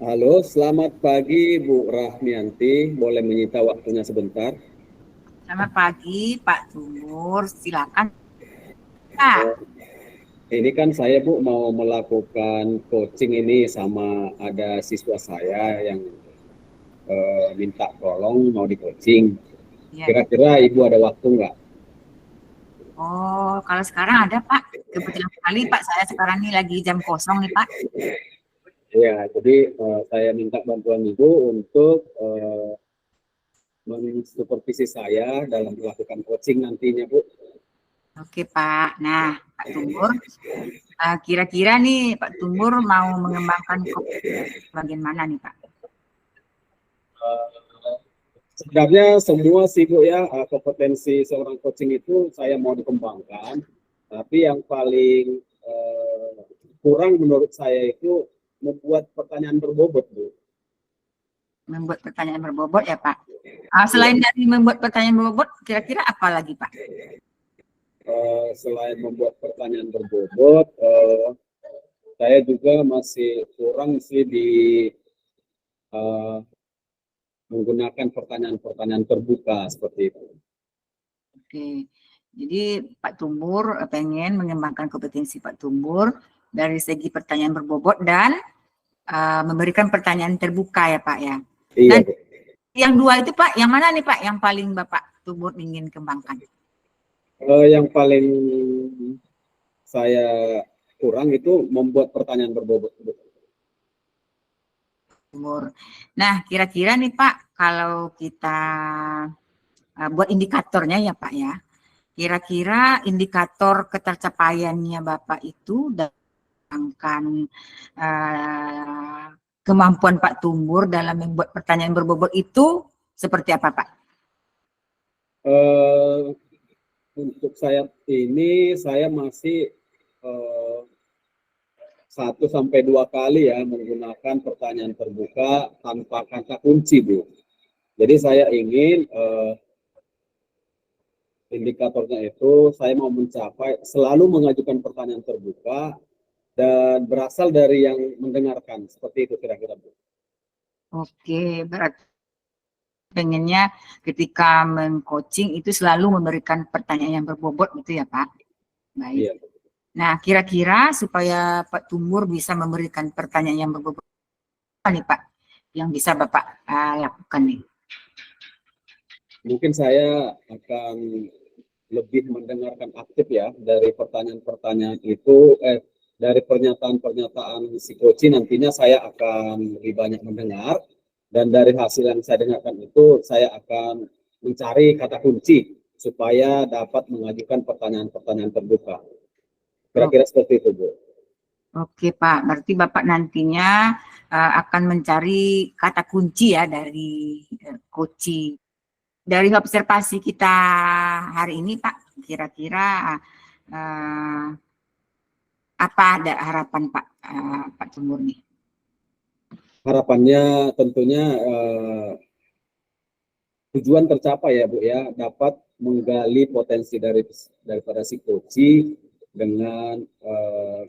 Halo, selamat pagi Bu Rahmianti. Boleh menyita waktunya sebentar? Selamat pagi, Pak Tumur. Silakan, Pak. Ini kan saya Bu mau melakukan coaching ini sama ada siswa saya yang minta tolong mau di coaching. Ya. Kira-kira Ibu ada waktu nggak? Oh, kalau sekarang ada, Pak. Kebetulan sekali, Pak. Saya sekarang ini lagi jam kosong nih, Pak. Ya, jadi saya minta bantuan Ibu untuk mensupervisi saya dalam melakukan coaching nantinya Bu. Oke, Pak. Nah, Pak Tumur, kira-kira nih Pak Tumur mau mengembangkan bagian mana nih, Pak? Sebenarnya semua sih Bu ya, kompetensi seorang coaching itu saya mau dikembangkan, tapi yang paling kurang menurut saya itu membuat pertanyaan berbobot Bu. Membuat pertanyaan berbobot ya, Pak. Selain Ya, dari membuat pertanyaan berbobot, kira-kira apa lagi, Pak? selain membuat pertanyaan berbobot, saya juga masih kurang sih di uh, menggunakan pertanyaan-pertanyaan terbuka seperti itu. Oke, jadi Pak Tumur pengen mengembangkan kompetensi Pak Tumur dari segi pertanyaan berbobot dan memberikan pertanyaan terbuka ya Pak ya. Iya Nah, Bu. yang dua itu Pak, yang mana nih Pak yang paling Bapak Tumur ingin kembangkan? Yang paling saya kurang itu membuat pertanyaan berbobot. Tumur. Nah, kira-kira nih Pak, kalau kita buat indikatornya ya Pak ya, kira-kira indikator ketercapaiannya Bapak itu dalam kemampuan Pak Tumur dalam membuat pertanyaan berbobot itu seperti apa Pak? Untuk saya ini saya masih 1 sampai 2 kali ya menggunakan pertanyaan terbuka tanpa kata kunci Bu. Jadi saya ingin indikatornya itu saya mau mencapai selalu mengajukan pertanyaan terbuka dan berasal dari yang mendengarkan seperti itu kira-kira Bu. Oke, berarti pengennya ketika meng-coaching itu selalu memberikan pertanyaan yang berbobot gitu ya Pak? Baik. Iya. Nah, kira-kira supaya Pak Tumur bisa memberikan pertanyaan yang berbobot apa nih Pak yang bisa Bapak lakukan nih? Mungkin saya akan lebih mendengarkan aktif ya dari pertanyaan-pertanyaan itu, dari pernyataan-pernyataan si coach nantinya saya akan lebih banyak mendengar dan dari hasil yang saya dengarkan itu saya akan mencari kata kunci supaya dapat mengajukan pertanyaan-pertanyaan terbuka. Kira-kira seperti itu, Bu. Oke Pak, berarti Bapak nantinya akan mencari kata kunci ya dari coaching. Dari observasi kita hari ini Pak, kira-kira apa ada harapan Pak Pak Tumur nih? Harapannya tentunya tujuan tercapai ya Bu ya, dapat menggali potensi daripada si coach dengan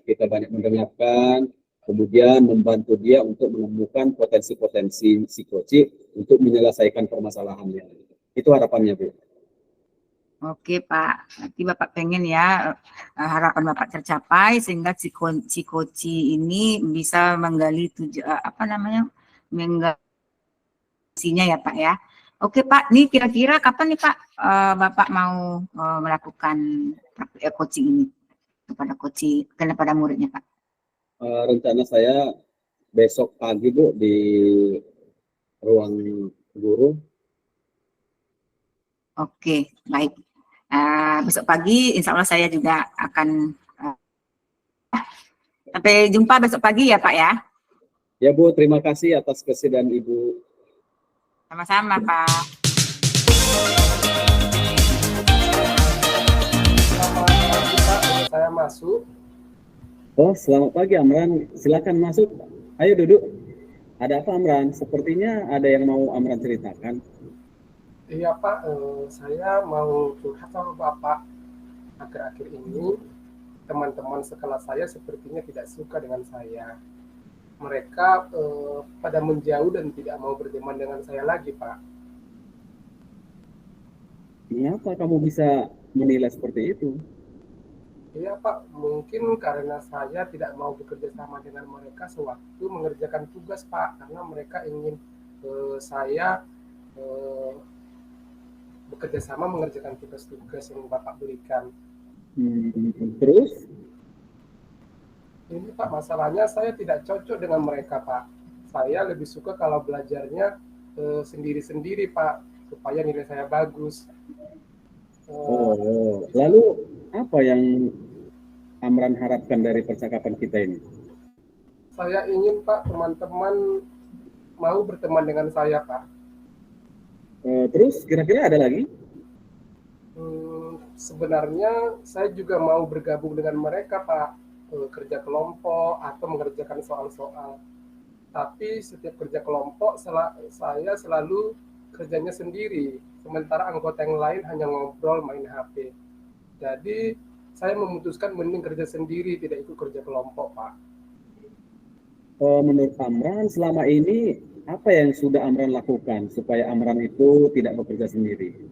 kita banyak mendengarkan, kemudian membantu dia untuk menemukan potensi-potensi si coach untuk menyelesaikan permasalahannya. Itu harapannya Bu. Oke Pak, nanti Bapak pengen ya harapan Bapak tercapai sehingga si coach ini bisa menggali menggali ya Pak ya. Oke Pak, nih kira-kira kapan nih Pak Bapak mau melakukan coaching ini kepada muridnya Pak? Rencana saya besok pagi Bu di ruang guru. Oke, baik. Besok pagi insya Allah saya juga akan sampai jumpa besok pagi ya Pak ya. Ya Bu, terima kasih atas kesediaan Ibu. Sama-sama Pak. Saya masuk. Oh, selamat pagi Amran. Silakan masuk. Ayo duduk. Ada apa Amran? Sepertinya ada yang mau Amran ceritakan. Iya Pak, saya mau curhat sama Bapak. Akhir-akhir ini teman-teman sekelas saya sepertinya tidak suka dengan saya. mereka pada menjauh dan tidak mau berteman dengan saya lagi, Pak. Mengapa kamu bisa menilai seperti itu? Iya, Pak, mungkin karena saya tidak mau bekerja sama dengan mereka sewaktu mengerjakan tugas, Pak, karena mereka ingin saya eh, bekerja sama mengerjakan tugas-tugas yang Bapak berikan. Terus, Ini Pak, masalahnya saya tidak cocok dengan mereka, Pak. Saya lebih suka kalau belajarnya sendiri-sendiri, Pak, supaya nilai saya bagus. lalu apa yang Amran harapkan dari percakapan kita ini? Saya ingin, Pak, teman-teman mau berteman dengan saya, Pak. Terus kira-kira ada lagi? Sebenarnya saya juga mau bergabung dengan mereka, Pak, kerja kelompok atau mengerjakan soal-soal. Tapi setiap kerja kelompok saya selalu kerjanya sendiri, sementara anggota yang lain hanya ngobrol main HP. Jadi saya memutuskan mending kerja sendiri, tidak ikut kerja kelompok, Pak. Menurut Amran, selama ini apa yang sudah Amran lakukan supaya Amran itu tidak bekerja sendiri?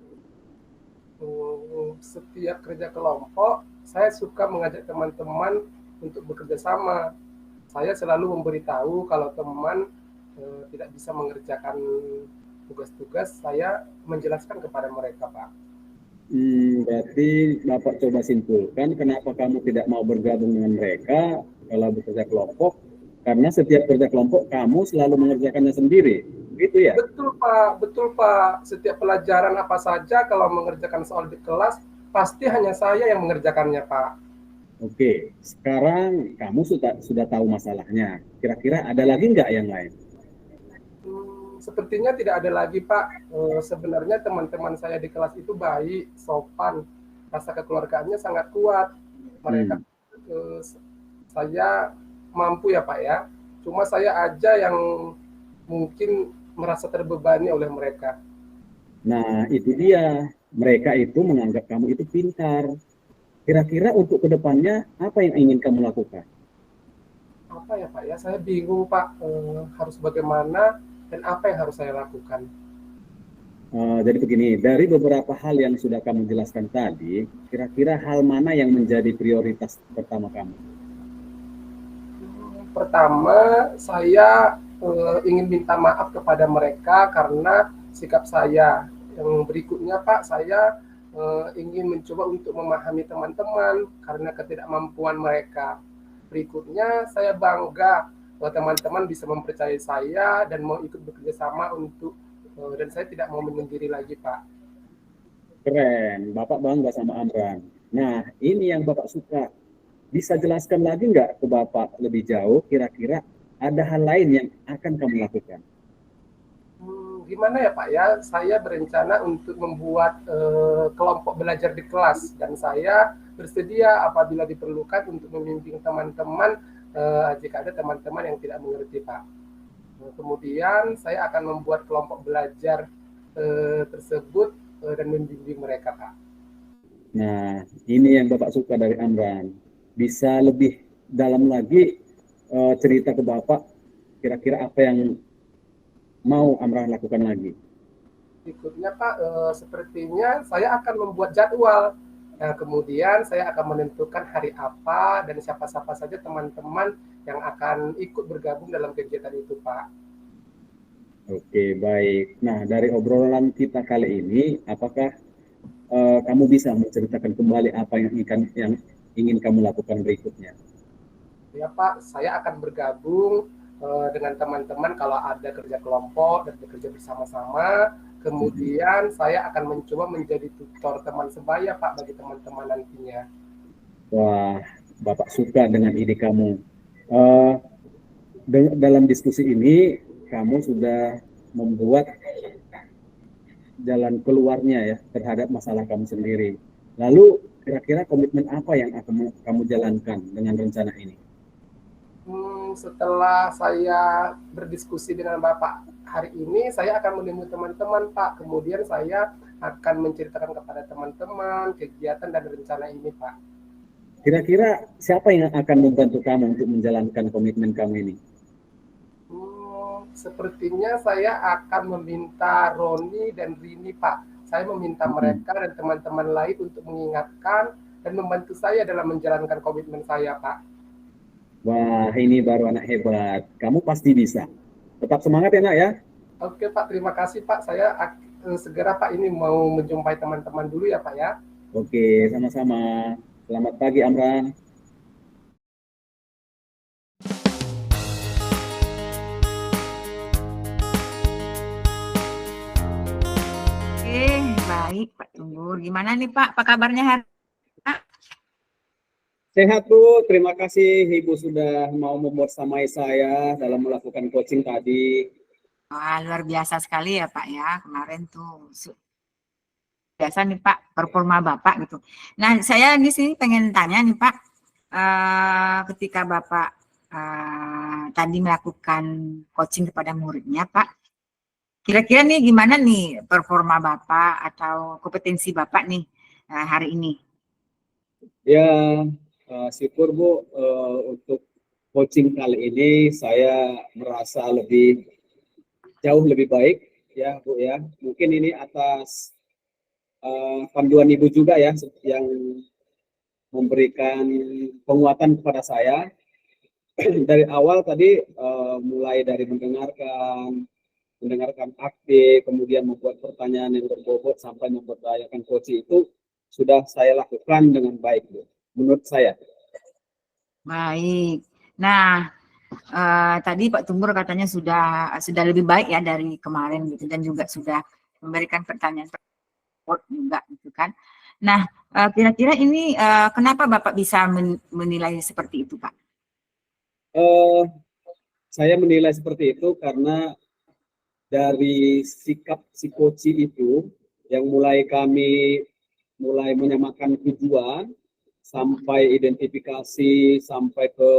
Setiap kerja kelompok, saya suka mengajak teman-teman untuk bekerja sama. Saya selalu memberitahu kalau teman tidak bisa mengerjakan tugas-tugas, saya menjelaskan kepada mereka, Pak. Berarti Bapak coba simpulkan kenapa kamu tidak mau bergabung dengan mereka kalau bekerja kelompok, karena setiap kerja kelompok kamu selalu mengerjakannya sendiri, gitu ya? Betul Pak. Setiap pelajaran apa saja kalau mengerjakan soal di kelas, pasti hanya saya yang mengerjakannya, Pak. Oke, sekarang kamu sudah tahu masalahnya. Kira-kira ada lagi nggak yang lain? Sepertinya tidak ada lagi, Pak. Sebenarnya teman-teman saya di kelas itu baik, sopan, rasa kekeluargaannya sangat kuat. Mereka, saya mampu ya, Pak ya. Cuma saya aja yang mungkin merasa terbebani oleh mereka. Nah, itu dia. Mereka itu menganggap kamu itu pintar. Kira-kira untuk kedepannya apa yang ingin kamu lakukan? Apa ya, Pak ya? Saya bingung, Pak. Harus bagaimana dan apa yang harus saya lakukan? Jadi begini, dari beberapa hal yang sudah kamu jelaskan tadi, kira-kira hal mana yang menjadi prioritas pertama kamu? Pertama, saya ingin minta maaf kepada mereka karena sikap saya. Yang berikutnya, Pak, saya ingin mencoba untuk memahami teman-teman karena ketidakmampuan mereka. Berikutnya, saya bangga bahwa teman-teman bisa mempercayai saya dan mau ikut bekerja sama dan saya tidak mau menyendiri lagi, Pak. Keren, Bapak bangga sama Amran. Nah, ini yang Bapak suka. Bisa jelaskan lagi nggak ke Bapak lebih jauh, kira-kira ada hal lain yang akan kamu lakukan? Gimana ya, Pak ya? Saya berencana untuk membuat kelompok belajar di kelas dan saya bersedia apabila diperlukan untuk membimbing teman-teman jika ada teman-teman yang tidak mengerti, Pak. Kemudian saya akan membuat kelompok belajar tersebut dan membimbing mereka, Pak. Nah, ini yang Bapak suka dari Amran. Bisa lebih dalam lagi cerita ke Bapak, kira-kira apa yang mau Amran lakukan lagi? Berikutnya, Pak, sepertinya saya akan membuat jadwal. Nah, kemudian saya akan menentukan hari apa dan siapa-siapa saja teman-teman yang akan ikut bergabung dalam kegiatan itu, Pak. Oke, baik. Nah, dari obrolan kita kali ini, apakah kamu bisa menceritakan kembali apa yang ingin kamu lakukan berikutnya? Ya, Pak, saya akan bergabung dengan teman-teman kalau ada kerja kelompok dan bekerja bersama-sama. Kemudian saya akan mencoba menjadi tutor teman sebaya, Pak, bagi teman-teman nantinya. Wah, Bapak suka dengan ide kamu. Dalam diskusi ini, kamu sudah membuat jalan keluarnya ya terhadap masalah kamu sendiri. Lalu, kira-kira komitmen apa yang akan kamu jalankan dengan rencana ini? Setelah saya berdiskusi dengan Bapak hari ini, saya akan menemui teman-teman, Pak. Kemudian saya akan menceritakan kepada teman-teman kegiatan dan rencana ini, Pak. Kira-kira siapa yang akan membantu kamu untuk menjalankan komitmen kamu ini? sepertinya saya akan meminta Roni dan Rini, Pak. Saya meminta mereka dan teman-teman lain untuk mengingatkan dan membantu saya dalam menjalankan komitmen saya, Pak. Wah, ini baru anak hebat. Kamu pasti bisa. Tetap semangat ya, nak ya. Oke, Pak. Terima kasih, Pak. Saya segera, Pak, ini mau menjumpai teman-teman dulu ya, Pak ya. Oke, sama-sama. Selamat pagi, Amran. Oke, baik Pak Tumbur. Gimana nih Pak? Apa kabarnya hari? Sehat, Bu. Terima kasih Ibu sudah mau membersamai saya dalam melakukan coaching tadi. Wah, luar biasa sekali ya Pak ya. Kemarin tuh biasa nih Pak performa Bapak gitu. Nah, saya di sini pengen tanya nih Pak, ketika Bapak tadi melakukan coaching kepada muridnya Pak, kira-kira nih gimana nih performa Bapak atau kompetensi Bapak nih hari ini? Ya, syukur Bu, untuk coaching kali ini saya merasa jauh lebih baik ya Bu ya. Mungkin ini atas panduan Ibu juga ya yang memberikan penguatan kepada saya. Dari awal tadi mulai dari mendengarkan aktif, kemudian membuat pertanyaan yang berbobot sampai memberdayakan coaching itu sudah saya lakukan dengan baik Bu, menurut saya. Baik. Nah, tadi Pak Tumbur katanya sudah lebih baik ya dari kemarin gitu, dan juga sudah memberikan pertanyaan juga gitu kan. Nah, kira-kira ini kenapa Bapak bisa menilai seperti itu, Pak? Saya menilai seperti itu karena dari sikap si coaching itu yang kami mulai menyamakan tujuan sampai identifikasi sampai ke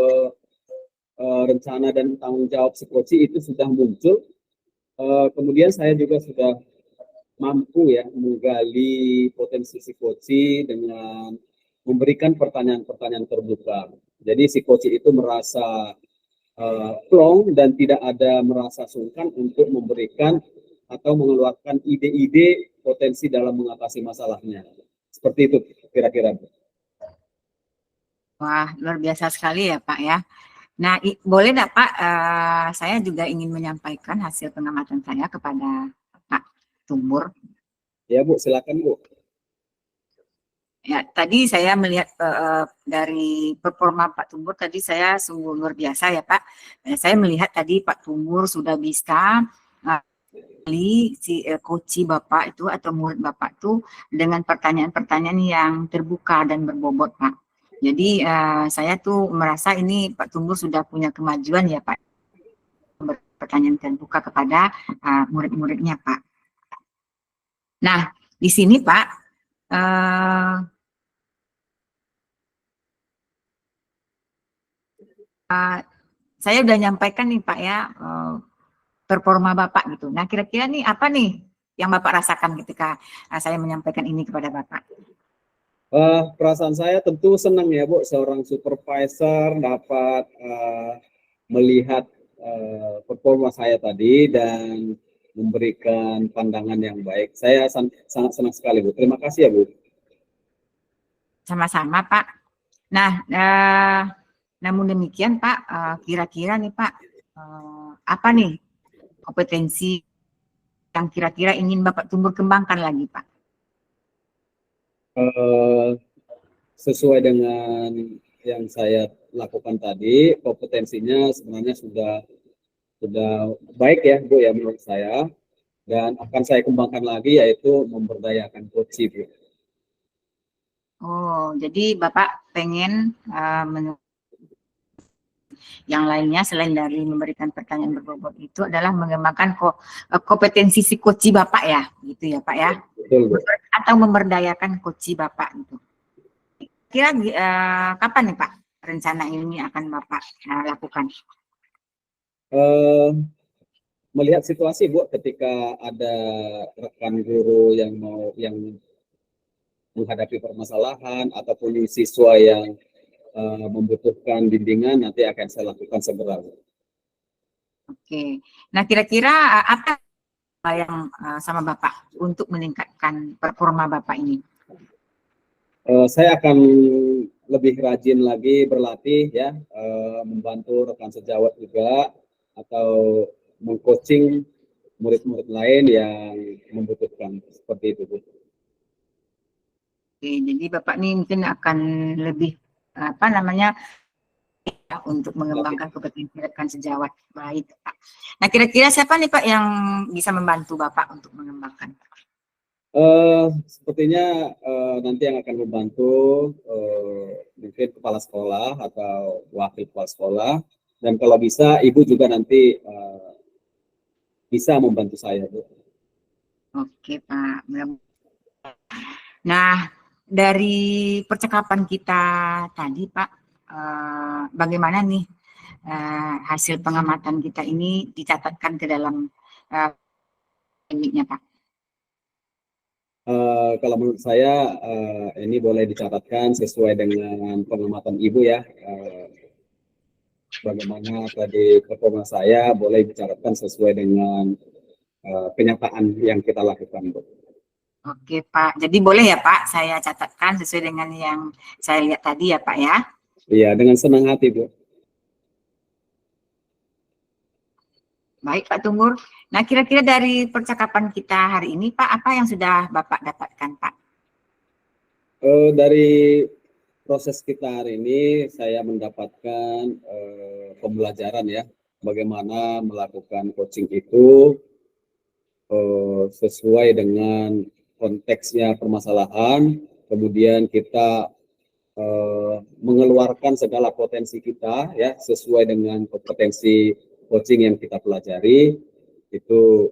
rencana dan tanggung jawab si coaching itu sudah muncul. Kemudian saya juga sudah mampu ya menggali potensi si coaching dengan memberikan pertanyaan-pertanyaan terbuka. Jadi si coaching itu merasa plong dan tidak ada merasa sungkan untuk memberikan atau mengeluarkan ide-ide potensi dalam mengatasi masalahnya. Seperti itu kira-kira. Wah, luar biasa sekali ya Pak ya. Nah, boleh enggak Pak, saya juga ingin menyampaikan hasil pengamatan saya kepada Pak Tumbur. Ya Bu, silakan Bu. Ya, tadi saya melihat dari performa Pak Tumbur tadi saya sungguh luar biasa ya Pak. Saya melihat tadi Pak Tumbur sudah bisa si coach Bapak itu atau murid Bapak itu dengan pertanyaan-pertanyaan yang terbuka dan berbobot Pak. Jadi saya tuh merasa ini Pak Tumbur sudah punya kemajuan ya Pak, pertanyaan terbuka kepada murid-muridnya Pak. Nah, di sini Pak, saya udah nyampaikan nih Pak ya performa Bapak gitu. Nah kira-kira nih apa nih yang Bapak rasakan ketika saya menyampaikan ini kepada Bapak? Perasaan saya tentu senang ya Bu, seorang supervisor dapat melihat performa saya tadi dan memberikan pandangan yang baik. Saya sangat senang sekali Bu. Terima kasih ya Bu. Sama-sama Pak. Nah, namun demikian Pak, kira-kira nih Pak, apa nih kompetensi yang kira-kira ingin Bapak tumbuh kembangkan lagi Pak? Sesuai dengan yang saya lakukan tadi, kompetensinya sebenarnya sudah baik ya Bu ya menurut saya, dan akan saya kembangkan lagi yaitu memberdayakan coach Bu. Oh, jadi Bapak pengen yang lainnya selain dari memberikan pertanyaan berbobot itu adalah mengembangkan kompetensi si coach Bapak ya, gitu ya Pak ya? Betul, Bu. Atau memberdayakan coach Bapak gitu. Kira kapan nih Pak rencana ini akan Bapak lakukan? Melihat situasi Bu, ketika ada rekan guru yang menghadapi permasalahan ataupun siswa yang membutuhkan bimbingan, nanti akan saya lakukan segera. Oke. Nah, kira-kira apa yang sama Bapak untuk meningkatkan performa Bapak ini? Saya akan lebih rajin lagi berlatih ya, membantu rekan sejawat juga, atau mengcoaching murid-murid lain yang membutuhkan, seperti itu, Bu. Oke, jadi Bapak ini mungkin akan lebih apa namanya untuk mengembangkan kompetensi rekan sejawat. Baik, Pak. Nah, kira-kira siapa nih Pak yang bisa membantu Bapak untuk mengembangkan? Sepertinya nanti yang akan membantu mungkin kepala sekolah atau wakil kepala sekolah, dan kalau bisa ibu juga nanti bisa membantu saya, Bu. Oke, Pak. Nah, dari percakapan kita tadi, Pak, bagaimana nih hasil pengamatan kita ini dicatatkan ke dalam tekniknya, Pak? Kalau menurut saya ini boleh dicatatkan sesuai dengan pengamatan ibu ya. Bagaimana tadi performa saya boleh dicatatkan sesuai dengan kenyataan yang kita lakukan, Bu. Oke, Pak. Jadi boleh ya, Pak, saya catatkan sesuai dengan yang saya lihat tadi ya, Pak ya? Iya, dengan senang hati, Bu. Baik, Pak Tumbur. Nah, kira-kira dari percakapan kita hari ini, Pak, apa yang sudah Bapak dapatkan, Pak? Dari proses kita hari ini, saya mendapatkan pembelajaran ya, bagaimana melakukan coaching itu sesuai dengan konteksnya permasalahan, kemudian kita mengeluarkan segala potensi kita ya sesuai dengan kompetensi coaching yang kita pelajari. Itu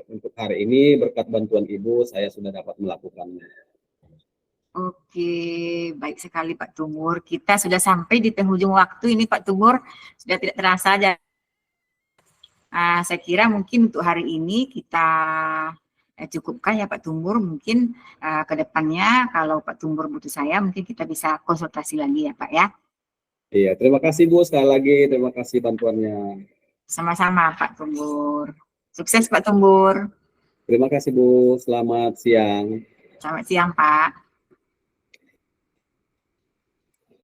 untuk hari ini berkat bantuan ibu saya sudah dapat melakukannya. Oke, baik sekali Pak Tumbur. Kita sudah sampai di penghujung waktu ini Pak Tumbur. Sudah tidak terasa aja. Saya kira mungkin untuk hari ini kita cukupkan ya Pak Tumbur. Mungkin ke depannya kalau Pak Tumbur butuh saya, mungkin kita bisa konsultasi lagi ya Pak ya. Iya, terima kasih Bu sekali lagi. Terima kasih bantuannya. Sama-sama Pak Tumbur. Sukses Pak Tumbur. Terima kasih Bu. Selamat siang. Selamat siang Pak.